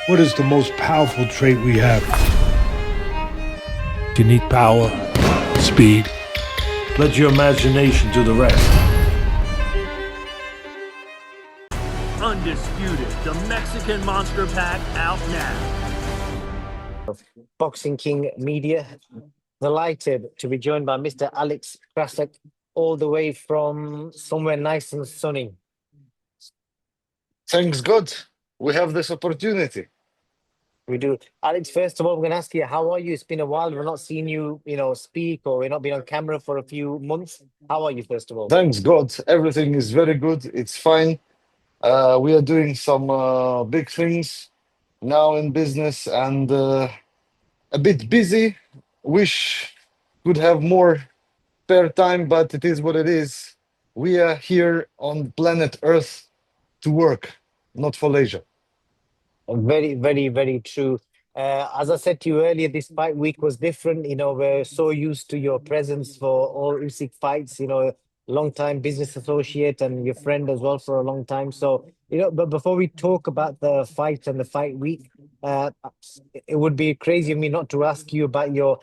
What is the most powerful trait we have? You need power, speed. Let your imagination do the rest. Undisputed, the Mexican Monster Pack out now. Boxing King Media. Delighted to be joined by Mr. Alex Krassyuk, all the way from somewhere nice and sunny. Thanks God we have this opportunity. We do. Alex, first of all, I'm going to ask you, how are you? It's been a while. We've not seen you, speak, or we've not been on camera for a few months. How are you, first of all? Thanks God, everything is very good. It's fine. We are doing some big things now in business and a bit busy. Wish could have more spare time, but it is what it is. We are here on planet Earth to work, not for leisure. Very, very, very true. As I said to you earlier, this fight week was different. We're so used to your presence for all Usyk fights. Long time business associate and your friend as well for a long time. So, but before we talk about the fight and the fight week, uh, it would be crazy of me not to ask you about you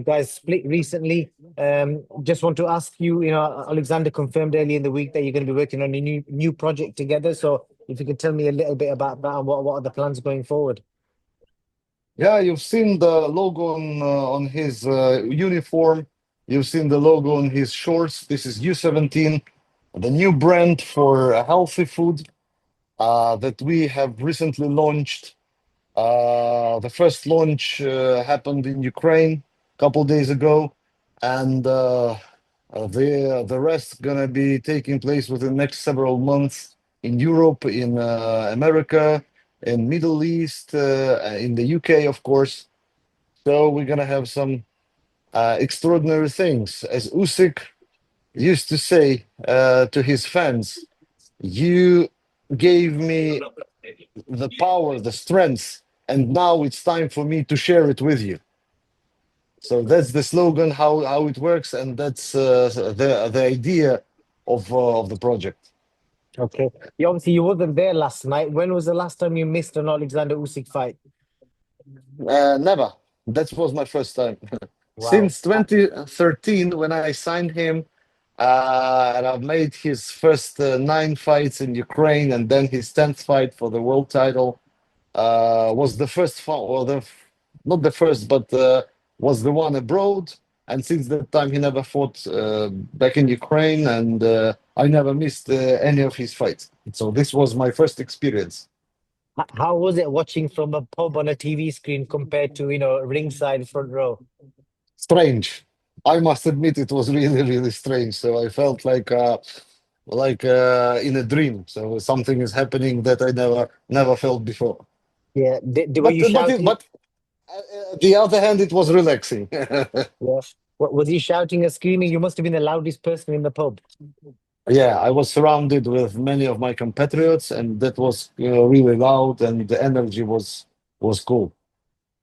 guys split recently. Just want to ask you, Alexander confirmed earlier in the week that you're going to be working on a new project together. So, if you could tell me a little bit about that and what are the plans going forward? Yeah, you've seen the logo on his uniform. You've seen the logo on his shorts. This is U17, the new brand for healthy food that we have recently launched. The first launch happened in Ukraine a couple days ago, and the rest gonna be taking place within the next several months in Europe, in America, in Middle East, in the UK, of course. So we're gonna have some extraordinary things. As Usyk used to say to his fans, "You gave me the power, the strength, and now it's time for me to share it with you." So that's the slogan, how it works, and that's the idea of the project. Okay. Obviously you wasn't there last night. When was the last time you missed an Alexander Usyk fight? Never. That was my first time. Wow. Since 2013, when I signed him, and I've made his first 9 fights in Ukraine, and then his 10th fight for the world title. Was the first fight, or not the first, but was the one abroad. And since that time, he never fought back in Ukraine, and I never missed any of his fights. So this was my first experience. How was it watching from a pub on a TV screen compared to, ringside front row? Strange. I must admit, it was really, really strange. So I felt like in a dream. So something is happening that I never felt before. Yeah. Were But you shouting? the other hand, it was relaxing. Yeah. Was he shouting or screaming? You must have been the loudest person in the pub. Yeah, I was surrounded with many of my compatriots, and that was really loud, and the energy was cool.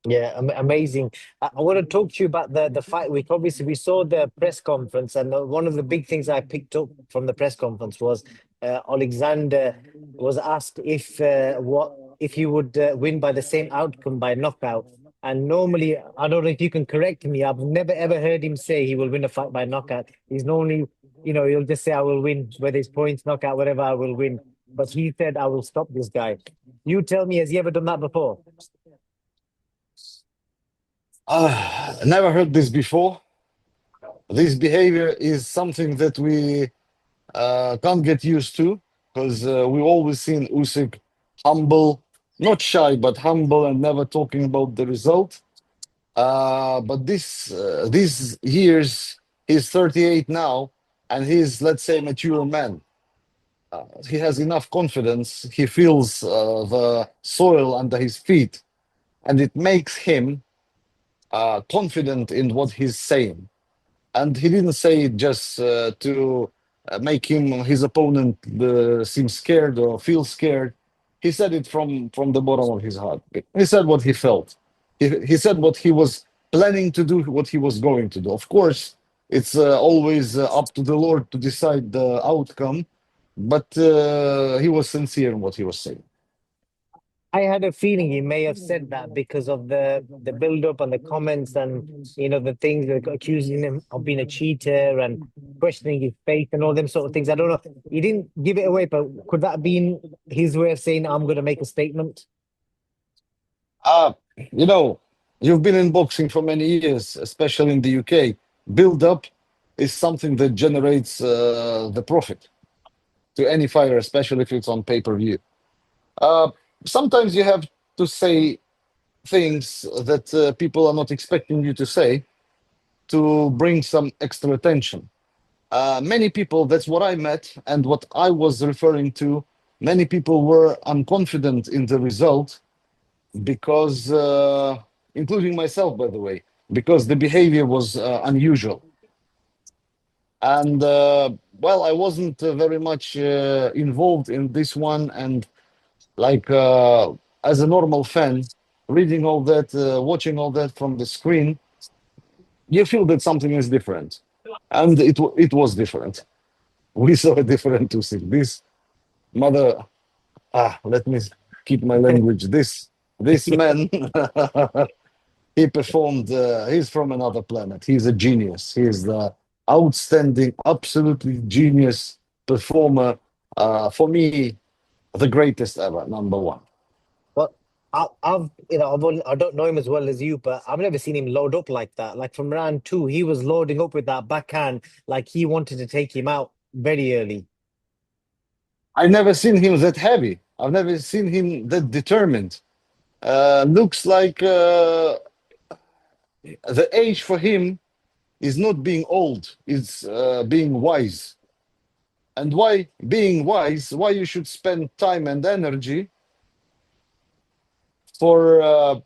Yeah, amazing. I want to talk to you about the fight week. Obviously, we saw the press conference, and one of the big things I picked up from the press conference was Alexander was asked if he would win by the same outcome by knockout. And normally, I don't know if you can correct me. I've never ever heard him say he will win a fight by knockout. He's normally, he'll just say I will win, whether it's points, knockout, whatever, I will win. But he said I will stop this guy. You tell me, has he ever done that before? I never heard this before. This behavior is something that we can't get used to because we've always seen Usyk humble, not shy, but humble and never talking about the result. But these years, he's 38 now, and he's, let's say, mature man. He has enough confidence. He feels the soil under his feet, and it makes him confident in what he's saying. And he didn't say it just to make his opponent seem scared or feel scared. He said it from the bottom of his heart. He said what he felt. He said what he was planning to do, what he was going to do. Of course, it's always up to the Lord to decide the outcome, but he was sincere in what he was saying. I had a feeling he may have said that because of the build up and the comments and the things that accusing him of being a cheater and questioning his faith and all them sort of things. I don't know. He didn't give it away, but could that have been his way of saying I'm going to make a statement? Uh, you know, you've been in boxing for many years, especially in the UK. Build up is something that generates the profit to any fighter, especially if it's on pay-per-view. Uh, Sometimes you have to say things that people are not expecting you to say to bring some extra attention. Many people, that's what I met and what I was referring to. Many people were unconfident in the result because, including myself, by the way, because the behavior was unusual. And well, I wasn't very much involved in this one. And like as a normal fan, reading all that, watching all that from the screen, you feel that something is different. And it was different. We saw a different Usyk. This mother, let me keep my language. This man, he performed. He's from another planet. He's a genius. He's the outstanding, absolutely genius performer. For me, the greatest ever, number one. But I don't know him as well as you, but I've never seen him load up like that. Like from round two, he was loading up with that backhand, like he wanted to take him out very early. I never seen him that heavy. I've never seen him that determined. Looks like the age for him is not being old, it's being wise. And why being wise, why you should spend time and energy for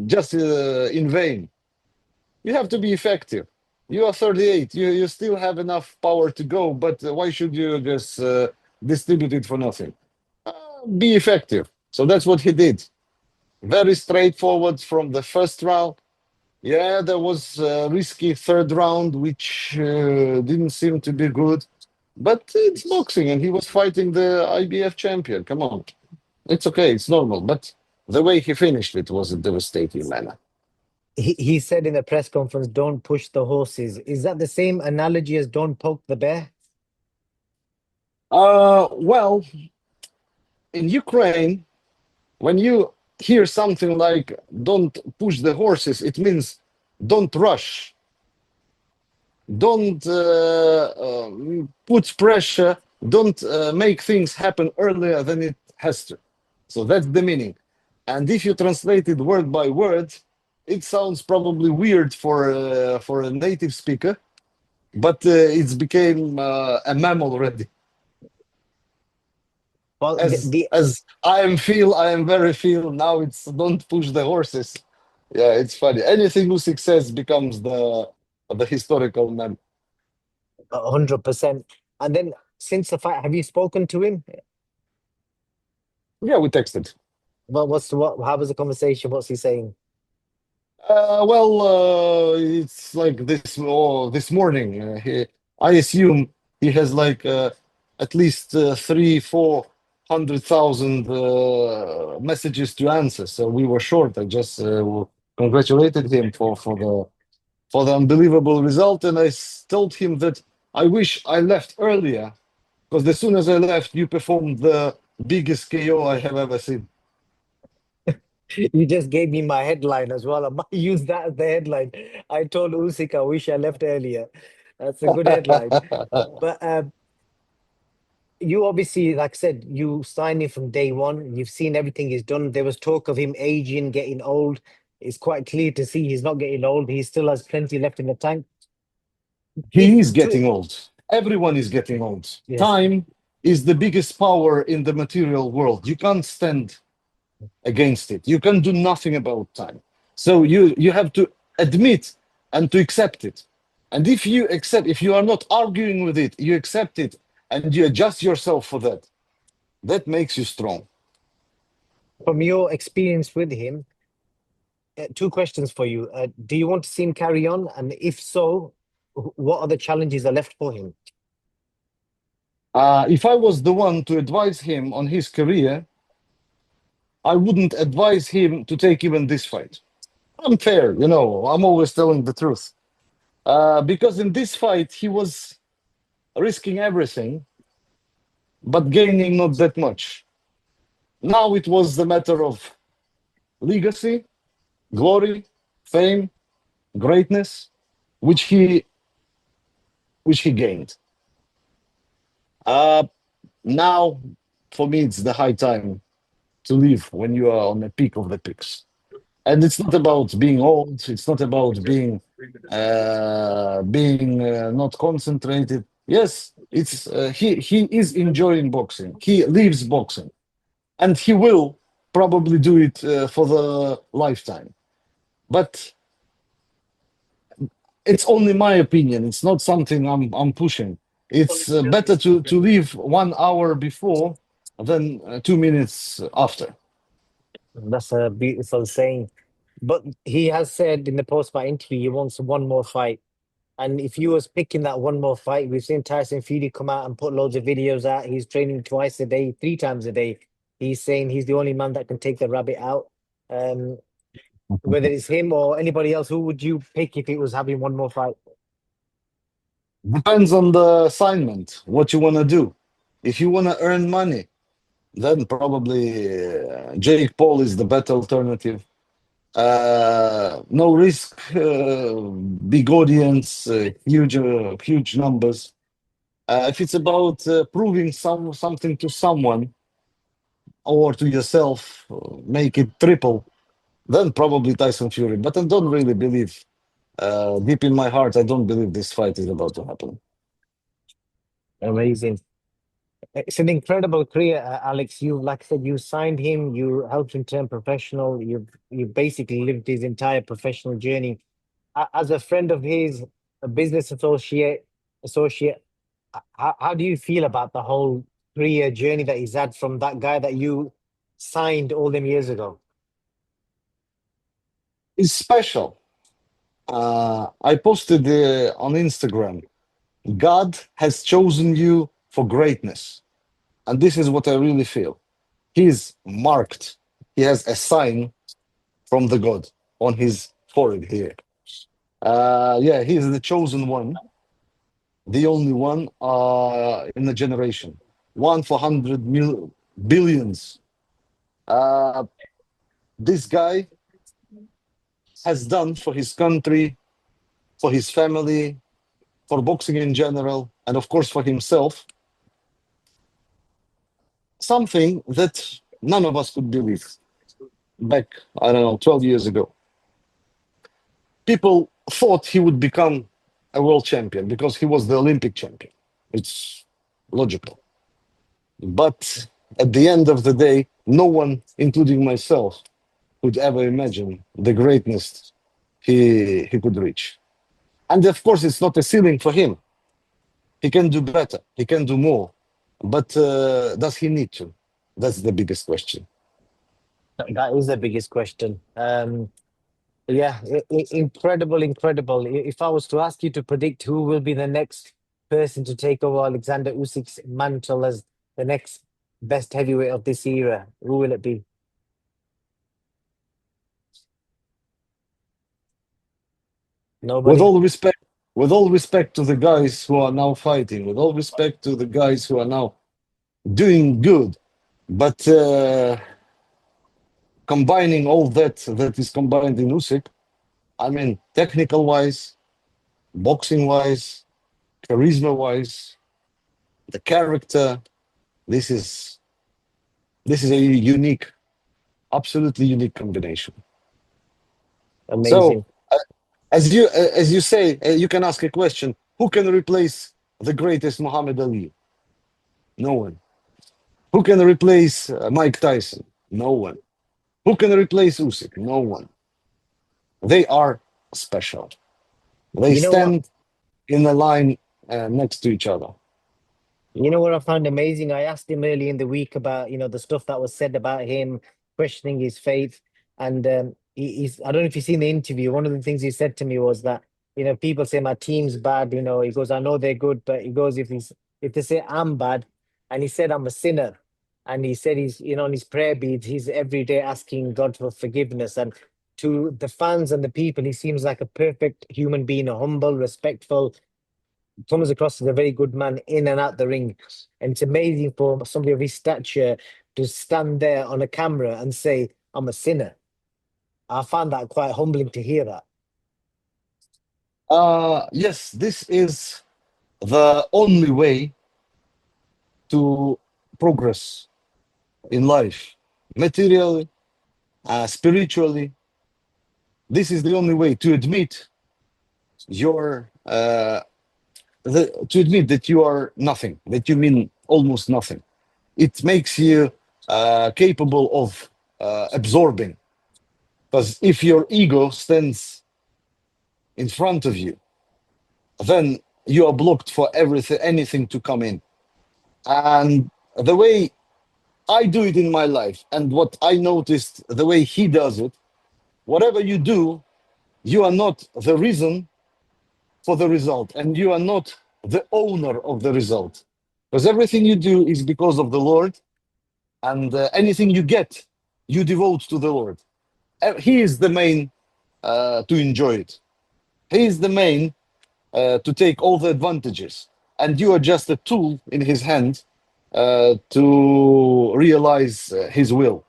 just in vain. You have to be effective. You are 38, you still have enough power to go, but why should you just distribute it for nothing? Be effective. So that's what he did. Very straightforward from the first round. Yeah, there was a risky third round, which didn't seem to be good. But it's boxing, and he was fighting the IBF champion. Come on. It's okay, it's normal. But the way he finished it was a devastating manner. He said in the press conference, "Don't push the horses." Is that the same analogy as "Don't poke the bear"? Well, in Ukraine, when you hear something like don't push the horses, it means don't rush, don't put pressure, don't make things happen earlier than it has to. So that's the meaning. And if you translate it word by word, it sounds probably weird for a native speaker, but it's became a meme already. Well, As I am very feel now. It's don't push the horses. Yeah, it's funny. Anything Usyk says becomes the historical meme. 100%. And then since the fight, have you spoken to him? Yeah, we texted. Well, how was the conversation? What's he saying? It's like this morning. I assume he has like at least three, 400,000 messages to answer. So we were short. I just congratulated him for the unbelievable result, and told him that I wish I left earlier because as soon as I left, you performed the biggest KO I have ever seen. You just gave me my headline as well. I might use that as the headline. I told Usyk I wish I left earlier. That's a good headline. But you obviously, like I said, you signed him from day one. You've seen everything he's done. There was talk of him aging, getting old. It's quite clear to see he's not getting old. He still has plenty left in the tank. He If is getting old. Everyone is getting old. yes, Time is the biggest power in the material world. You can't stand against it. You can do nothing about time. So you have to admit and to accept it. And if you accept, if you are not arguing with it, you accept it and you adjust yourself for that. That makes you strong. from your experience with him, two questions for you. Do you want to see him carry on? And if so, what are the challenges are left for him? If I was the one to advise him on his career, I wouldn't advise him to take even this fight. I'm fair, you know, I'm always telling the truth. Because in this fight, he was risking everything, but gaining not that much. Now it was the matter of legacy, glory, fame, greatness, which he which he gained. Uh, Now, for me, it's the high time to leave when you are on the peak of the peaks. And it's not about being old. It's not about being not concentrated. Yes, it's he is enjoying boxing. He lives boxing, and he will probably do it for the lifetime. But it's only my opinion. It's not something I'm pushing. It's better to leave 1 hour before than 2 minutes after. That's a beautiful saying. But he has said in the post-fight interview he wants one more fight. And if you was picking that one more fight, we've seen Tyson Fury come out and put loads of videos out. He's training twice a day, 3 times a day. He's saying he's the only man that can take the rabbit out. Um, whether it's him or anybody else, who would you pick if it was having one more fight? Depends on the assignment, what you want to do. If you want to earn money, then probably Jake Paul is the better alternative. No risk, big audience, huge numbers. If it's about proving something to someone or to yourself, make it triple, then probably Tyson Fury. But I don't really believe, deep in my heart, I don't believe this fight is about to happen. Amazing. It's an incredible career, Alex. You, like I said, you signed him, you helped him turn professional. You basically lived his entire professional journey. As a friend of his, a business associate, how do you feel about the whole career journey that he's had from that guy that you signed all them years ago? It's special. I posted on Instagram. God has chosen you for greatness. And this is what I really feel. He's marked. He has a sign from the God on his forehead here. Yeah, he is the chosen one, the only one in the generation. One for 100 billions. Uh, this guy has done for his country, for his family, for boxing in general, and of course for himself, something that none of us could believe back, I don't know, 12 years ago. People thought he would become a world champion because he was the Olympic champion. It's logical. But at the end of the day, no one, including myself, could ever imagine the greatness he could reach. And of course, it's not a ceiling for him. He can do better, he can do more. But does he need to? That's the biggest question. That is the biggest question. Yeah, incredible, incredible. If I was to ask you to predict who will be the next person to take over Alexander Usyk's mantle as the next best heavyweight of this era, who will it be? With Nobody? all respect, with all respect to the guys who are now fighting, with all respect to the guys who are now doing good, but combining all that is combined in Usyk, I mean, technical wise, boxing wise, charisma wise, the character, this is this is a unique, absolutely unique combination. So, Amazing. as you say, you can ask a question: who can replace the greatest Muhammad Ali? No one. Who can replace Mike Tyson? No one. Who can replace Usyk? No one. They are special. They You know what? stand in a line next to each other. You know what I found amazing? I asked him early in the week about, the stuff that was said about him, questioning his faith. And he's, I don't know if you've seen the interview. One of the things he said to me was that, people say my team's bad, he goes, I know they're good, but he goes, if they say I'm bad, and he said I'm a sinner. And he said he's, on his prayer beads, he's every day asking God for forgiveness. And to the fans and the people, he seems like a perfect human being, a humble, respectful, comes across as a very good man in and out the ring. And it's amazing for somebody of his stature to stand there on a camera and say, I'm a sinner. I found that quite humbling to hear that. Yes, this is the only way to progress in life, materially, spiritually. This is the only way to admit your to admit that you are nothing, that you mean almost nothing. It makes you capable of absorbing. Because if your ego stands in front of you, then you are blocked for everything, anything to come in. And the way I do it in my life, and what I noticed, the way he does it, whatever you do, you are not the reason for the result, and you are not the owner of the result. Because everything you do is because of the Lord, and anything you get, you devote to the Lord. He is the main to enjoy it. He is the main to take all the advantages, and you are just a tool in his hand to realize his will.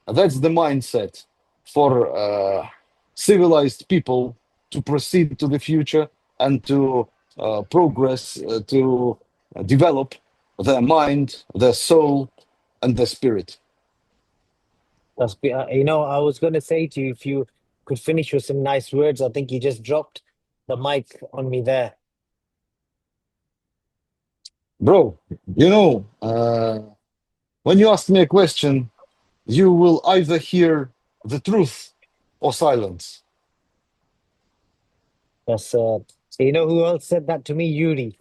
That's the mindset for civilized people to proceed to the future and to progress, to develop their mind, their soul, and their spirit. I was going to say to you, if you could finish with some nice words. I think you just dropped the mic on me there. Bro, when you ask me a question, you will either hear the truth or silence. That's you know who else said that to me? Yuri.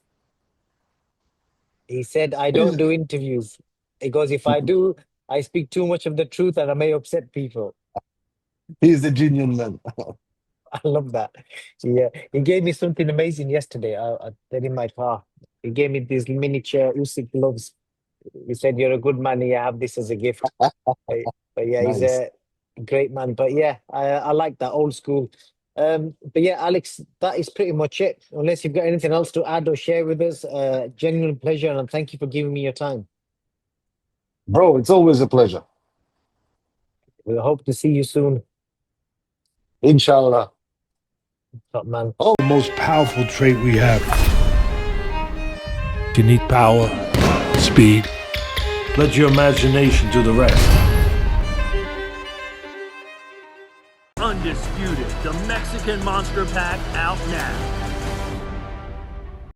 He said, I don't do interviews. He goes, if I do, I speak too much of the truth and I may upset people. He's a genuine man. I love that. Yeah, he gave me something amazing yesterday. They're in my car. He gave me these miniature Usyk gloves. He said, "You're a good man. You have this as a gift." But yeah, he's Nice. a great man. But yeah, I like that old school. But yeah, Alex, that is pretty much it. Unless you've got anything else to add or share with us, genuine pleasure, and thank you for giving me your time. Bro, it's always a pleasure. We hope to see you soon, Inshallah. top man. The most powerful trait we have. You need power, speed. Let your imagination do the rest. Undisputed, the Mexican Monster Pack out now.